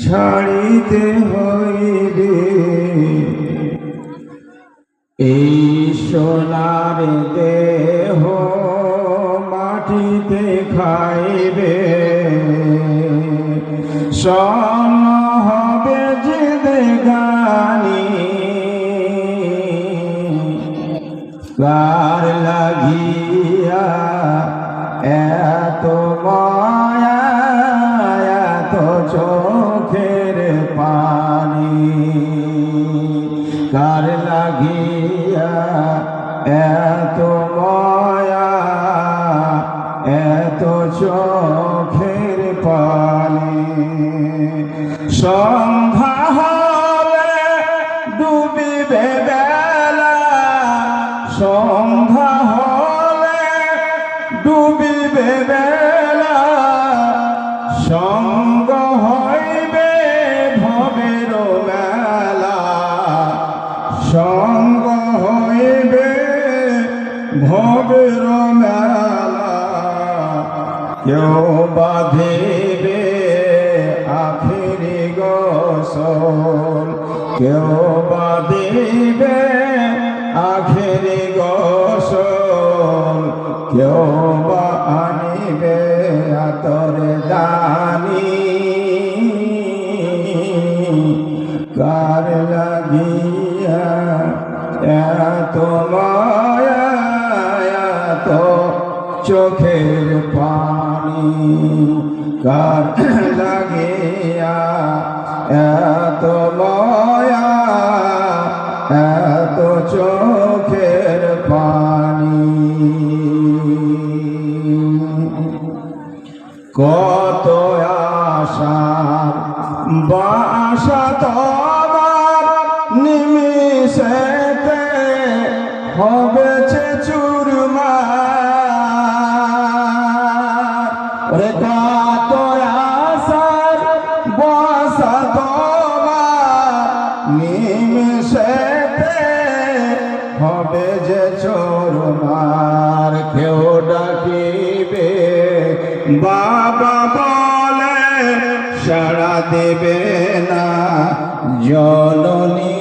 ছাড়িতে হইবে এই সোনার দেহ মাটিতে খাইবে সম হবে জিন্দেগানি কার লাগিয়া এত মায়া এত চোখের পানি কার লাগিয়া এত মায়া এত চোখের পানি সন্ধ্যা হলে ডুবিবে বেলা সন্ধ্যা হলে ডুবিবে বেলা সঙ্গ হইবে ভবের মেলা সঙ্গ হইবে ভবের মেলা কেউ বাঁধিবে আখিরি গোসল কেউ বাঁধিবে আখিরি গোসল কেউ বা আনিবে আতর দানি কার লাগিয়া এত মায়া এত চোখের পানি কার লাগিয়া এত মায়া এত চোখের পানি কত আশার বাসা তোমার নিমিষেতে হবে চুরমার কত আশার বাসা তোমার নিমিষেতে হবে যে চুরমার কেউ ডাকিবে বাবা বলে সাড়া দেবে না জননী